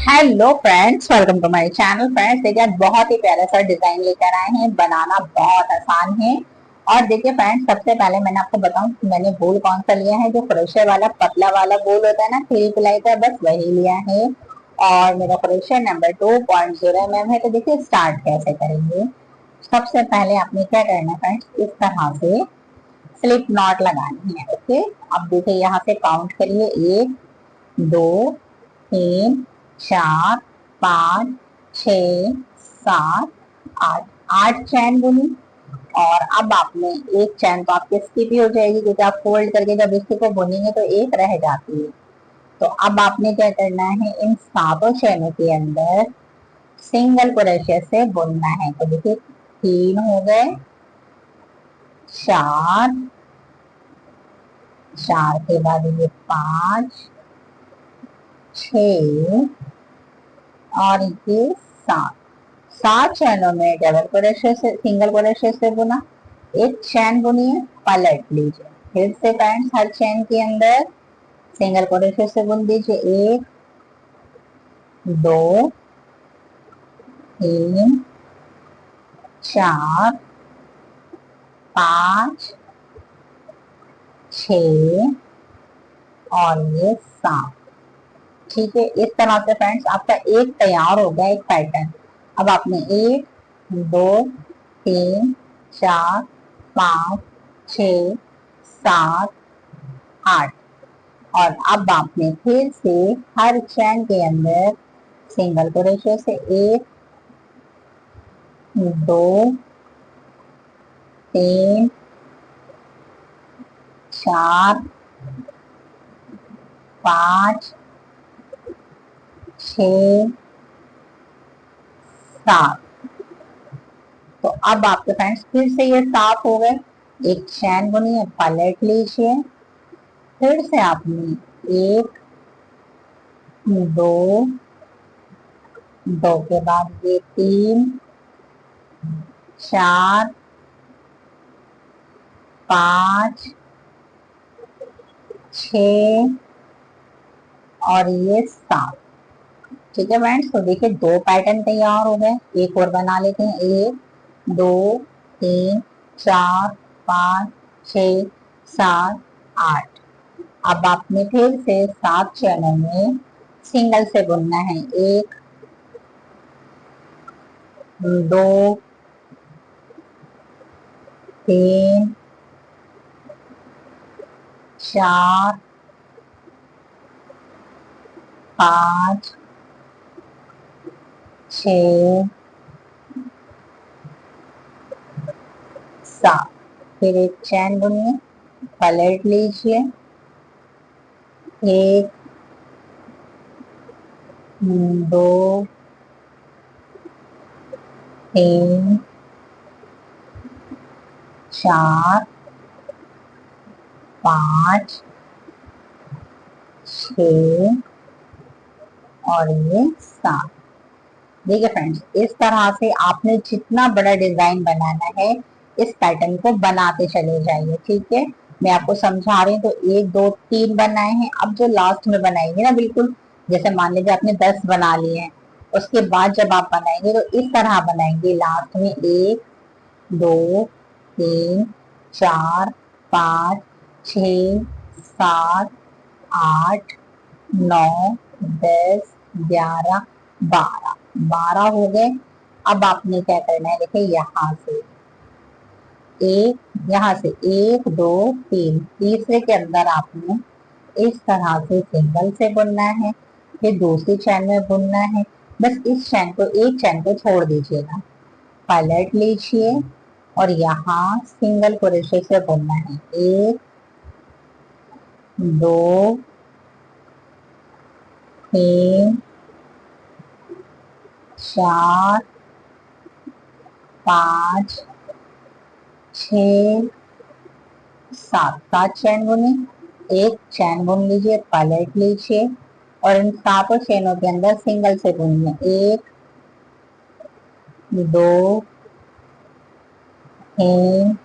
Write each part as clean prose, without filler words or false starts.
Hello friends, welcome to my channel. Friends देखिए, आज बहुत ही प्यारा सा डिजाइन लेकर आए हैं। बनाना बहुत आसान है। और देखिए फ्रेंड्स, सबसे पहले मैंने आपको बताऊं कि मैंने बोल कौन सा लिया है। जो क्रोशिया वाला पतला वाला बोल होता है ना, 3 प्लाई का, बस वही लिया है। और मेरा क्रोशिया नंबर 2.0 है। तो देखिए स्टार्ट कैसे करेंगे। सबसे पहले आपने क्या करना है फ्रेंड्स, इस तरह से स्लिप नॉट लगानी है। ओके, अब देखिए यहाँ से काउंट करिए। 1 2 3 4 5 6 7 8। 8 चैन बुनी। और अब आपने एक चैन तो आपकी स्किप ही हो जाएगी, क्योंकि आप फोल्ड करके जब इसी को बुनेंगे तो एक रह जाती है। तो अब आपने क्या करना है, इन सातों चैनों के अंदर सिंगल क्रोशे से बुनना है। तो देखिए 3 हो गए, 4, 4 के बाद ये 5 6 और ये 7। 7 चैनों में डबल क्रोशे से, सिंगल क्रोशे से बुना। एक चैन बुनिए, पलट लीजिए। फिर से फ्रेंड्स हर चैन के अंदर सिंगल क्रोशे से बुन दीजिए। 1 2 3 4 5 6 और ये 7। ठीक है, इस तरह से फ्रेंड्स आपका एक तैयार हो गया, एक पैटर्न। अब आपने 1 2 3 4 5 6 7 8। और अब आपने फिर से हर चैन के अंदर सिंगल क्रोशे से 1 2 3 4 5 6 7। तो अब आपके फ्रेंड्स फिर से ये साफ हो गए। एक चैन बुनिए, पलट लीजिए। फिर से आपने 1 2, 2 के बाद ये 3 4 5 6 और ये 7। ठीक है फ्रेंड्स, तो देखिए 2 पैटर्न तैयार हो गए। एक और बना लेते हैं। 1 2 3 4 5 6 7 8। अब आपने फिर से 7 चैनों में सिंगल से बुनना है। 1 2 3 4 5 6 7। फिर एक चैन बुनिए, पलट लीजिए। 1 2 3 4 5 6 और ये 7। देखिए फ्रेंड्स, इस तरह से आपने जितना बड़ा डिजाइन बनाना है, इस पैटर्न को बनाते चले जाइए। ठीक है, मैं आपको समझा रही हूँ। तो 1 2 3 बनाए हैं। अब जो लास्ट में बनाएंगे ना, बिल्कुल जैसे मान लीजिए आपने 10 बना लिए हैं, उसके बाद जब आप बनाएंगे तो इस तरह बनाएंगे। लास्ट में 1 2 3 4 5 6 7 8 9 10 11 12। 12 हो गए। अब आपने क्या करना है, देखिए यहाँ से 1 2 3, तीसरे के अंदर आपने इस तरह से सिंगल से बुनना है। फिर दूसरी चैन में बुनना है। बस इस चैन को, एक चैन को छोड़ दीजिएगा। पलट लीजिए और यहाँ सिंगल क्रोशे से बुनना है। 1 2 3 4 5 6 7। 7 चैन बुनी। एक चैन बुन लीजिए, पलट लीजिए और इन सातों चैनों के अंदर सिंगल से बुनिए। 1 2 3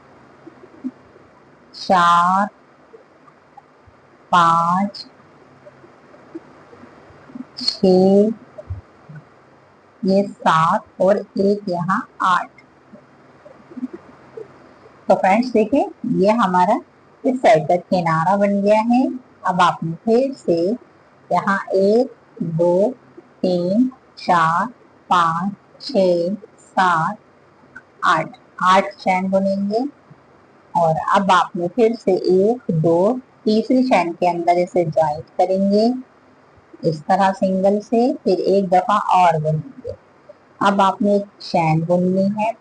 4 5 6 ये 7 और एक यहाँ 8। तो फ्रेंड्स देखिए ये हमारा इस साइड का किनारा बन गया है। अब आपने फिर से यहाँ 1 2 3 4 5 6 7 8 8 चैन बुनेंगे। और अब आपने फिर से 1 2 तीसरी चैन के अंदर इसे ज्वाइंट करेंगे इस तरह सिंगल से, फिर एक दफा और बुनेंगे। अब आपने एक चैन बुननी है,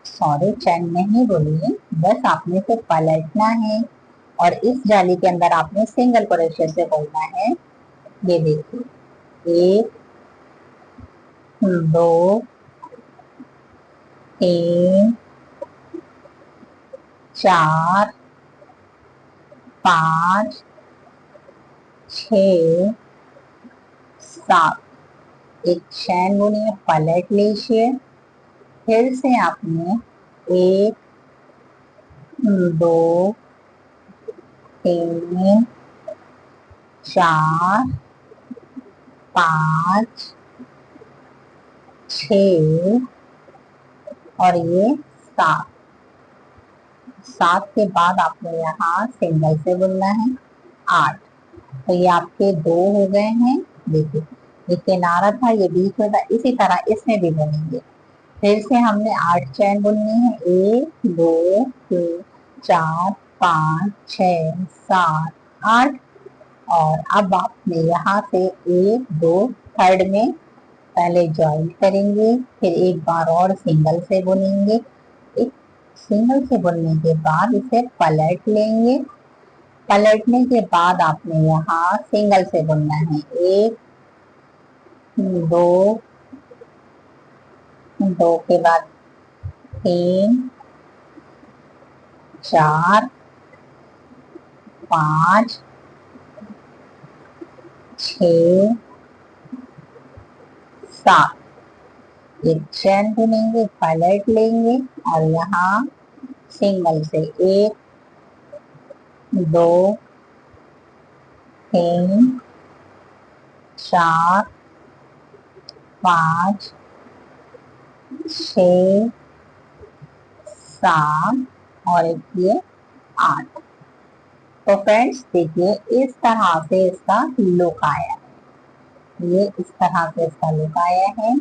सॉरी चैन नहीं बुननी, बस आपने से पलटना है और इस जाली के अंदर आपने सिंगल क्रोशे से बुनना है। ये देखिए 1 2 3 4 5 6 7। एक चैन बुनिए, पलट लीजिए, फिर से आपने 1 2 3 4 5 6 और ये 7। 7 के बाद आपने यहाँ सिंगल से बुनना है 8। तो ये आपके 2 हो गए हैं। देखिए ये किनारा था, ये बीच में था, इसी तरह इसमें भी बुनेंगे। फिर से हमने 8 चैन बुननी है, 1 2 3 4 5 6 7 8। और अब आपने यहाँ से 1 2 थर्ड में पहले ज्वाइन करेंगे, फिर एक बार और सिंगल से बुनेंगे। एक सिंगल से बुनने के बाद इसे पलट लेंगे। पलटने के बाद आपने यहाँ सिंगल से बुनना है, 1 2 2 के बाद 3 4 5 6 7। एक चैन बुनेंगे, पलट लेंगे और यहाँ सिंगल से 1 2 3 4 5 6 7 और एक ये 8। तो फ्रेंड्स देखिए इस तरह से इसका लुक आया है। ये इस तरह से इसका लुक आया है।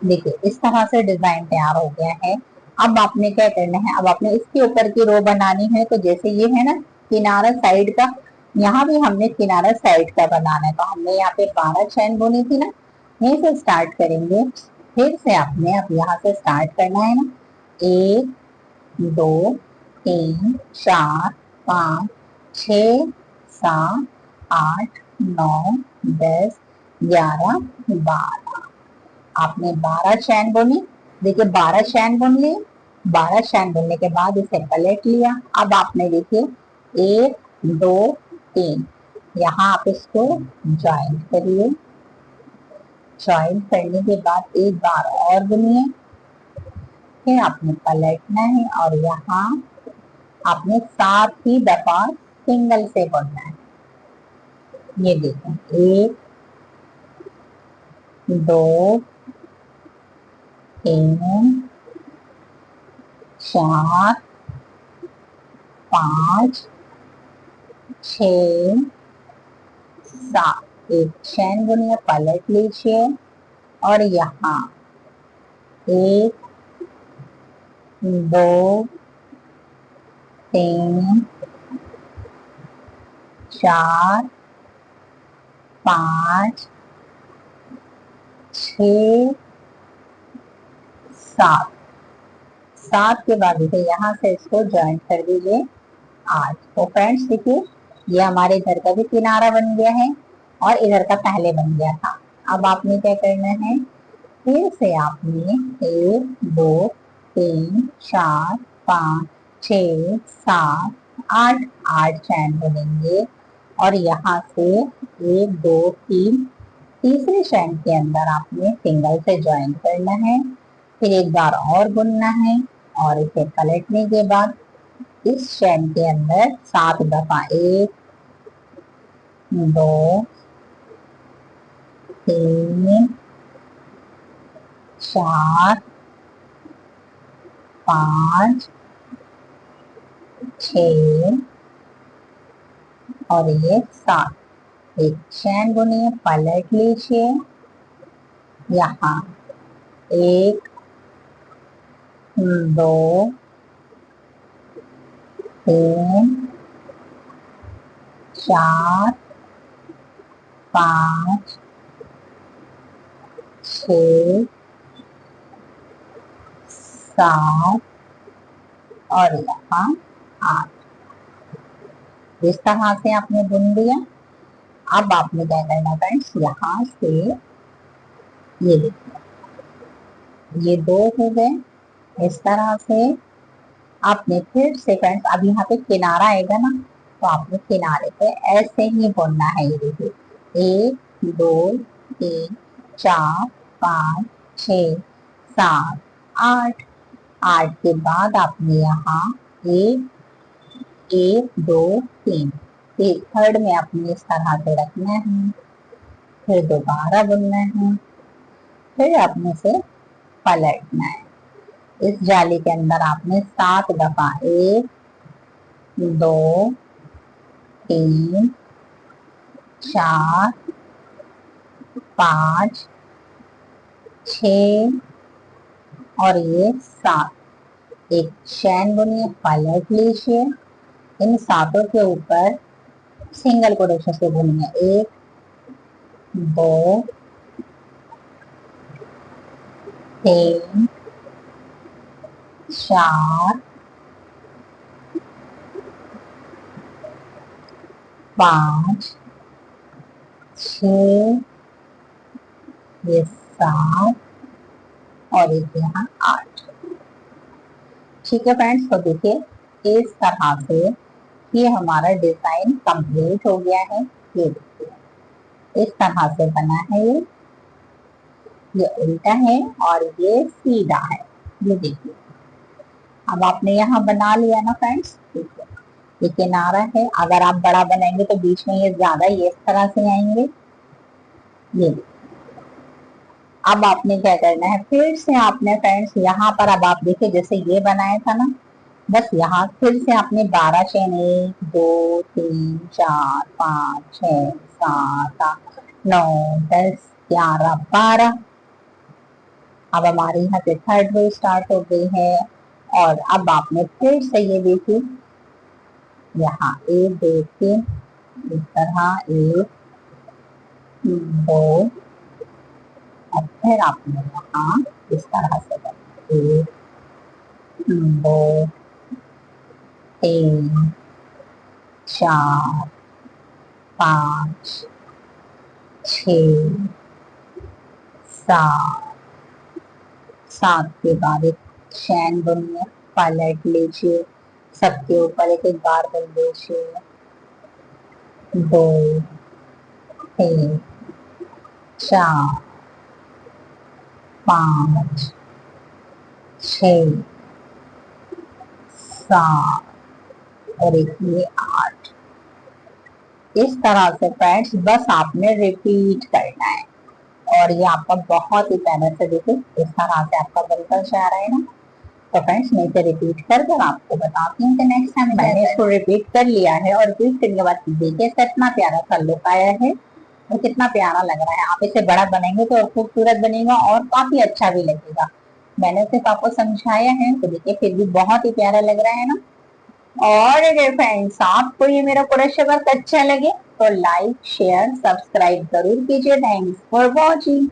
देखिए इस तरह से डिजाइन तैयार हो गया है। अब आपने क्या करना है, अब आपने इसके ऊपर की रो बनानी है। तो जैसे ये है ना किनारा साइड का, यहाँ भी हमने किनारा साइड का बनाना है। तो हमने यहाँ पे 12 चैन बुनी थी ना, यहीं से स्टार्ट करेंगे। फिर से आपने अब यहाँ से स्टार्ट करना है ना, 1 2 3 4 5 6 7 8 9 10 11 12। आपने 12 चैन बुनी। देखिए 12 चैन बुन ली। 12 चैन बुनने के बाद इसे पलट लिया। अब आपने देखिए 1 2 3 यहाँ आप इसको ज्वाइंट करिए। ज्वाइंट करने के बाद एक बार और बुनिए, फिर आपने पलटना है और यहाँ आपने 7 ही दफा सिंगल से बुनना है। ये देखें 1 2 3 4 5 6 7। एक चैन बुनिए, पलट लीजिए और यहाँ 1 2 3 4 5 6 7। 7 के बाद इसे यहाँ से इसको ज्वाइन कर दीजिए 8। तो फ्रेंड्स देखिए ये हमारे इधर का भी किनारा बन गया है और इधर का पहले बन गया था। अब आपने क्या करना है, फिर से आपने 1 2 3 4 5 6 7 8 8 चैन बुनेंगे और यहाँ से 1 2 3 तीसरी चैन के अंदर आपने सिंगल से ज्वाइन करना है। फिर एक बार और बुनना है और इसे पलटने के बाद इस चैन के अंदर 7 दफा 1 दो, तीन, चार, पाँच, छ और ये 7। एक चैन बुनिए, पलट लीजिए। यहाँ 1, 2, 3, 4, 5, 6, 7 और यहाँ 8। इस तरह से आपने बुन दिया। अब आपने क्या करना फ्रेंड्स, यहाँ से ये देखिए, ये 2 हो गए। इस तरह से आपने फिर से फ्रेंड्स, अब यहाँ पे किनारा आएगा ना, तो आपने किनारे पे ऐसे ही बुनना है। ये देखिए, 1, 2, 3, 4, 5, 6, 7, 8। 8 के बाद आपने यहाँ 1, 1, 2, 3, थर्ड में आपने इस तरह से रखना है। फिर दोबारा बुनना है, फिर आपने से पलटना है। इस जाली के अंदर आपने 7 दफा 1, 2, 3, 4, 5, 6 और ये 7। एक चैन बुनिए, पलट लीजिए। इन 7 के ऊपर सिंगल क्रोशे से बुनिए। 1, 2, 3, 4, 5, 6, ये 7 और एक यहाँ 8। ठीक है फ्रेंड्स, तो देखिए इस तरह से ये हमारा डिजाइन कंप्लीट हो गया है। ये देखिए इस तरह से बना है। ये उल्टा है और ये सीधा है। ये देखिए, अब आपने यहाँ बना लिया ना फ्रेंड्स। देखिए ये किनारा है, अगर आप बड़ा बनाएंगे तो बीच में ये ज्यादा ये इस तरह से आएंगे। ये अब आपने क्या करना है, फिर से आपने फ्रेंड्स यहाँ पर, अब आप देखिए जैसे ये बनाया था ना, बस यहाँ फिर से आपने 12 चेन, 1, 2, 3, 4, 5, 6, 7, 8, 9, 10, 11, 12। अब हमारे यहाँ से थर्ड रो स्टार्ट हो गई है। और अब आपने फिर से ये देखिए, यहाँ 1, 2, 3, इस तरह 1, 2 और फिर आपने यहाँ इस तरह से 1, 2, 3, 4, 5, 6, 7। 7 के बाद एक चैन बुनिए, पलट लीजिए। सबके ऊपर एक एक बार बुन लीजिए। 2, 3, 4, 5, 6, 7 और एक ये 8। इस तरह से फ्रेंड्स बस आपने रिपीट करना है और ये आपका बहुत ही प्यारा से देखिए इस तरह से आपका बनकर जा रहा है ना। तो फ्रेंड्स मैं इसे रिपीट कर आपको बताती हूँ कि नेक्स्ट टाइम मैंने इसको रिपीट कर लिया है। और रिपीट करने के बाद देखिए कितना प्यारा सा लुक आया है और कितना प्यारा लग रहा है। आप इसे बड़ा बनेंगे तो खूबसूरत बनेगा और काफी अच्छा भी लगेगा। मैंने सिर्फ आपको समझाया है, तो देखिए फिर भी बहुत ही प्यारा लग रहा है ना। और अगर फ्रेंड्स आपको ये मेरा क्रोशे वर्क अच्छा लगे तो लाइक, शेयर, सब्सक्राइब जरूर कीजिए। Thanks for watching.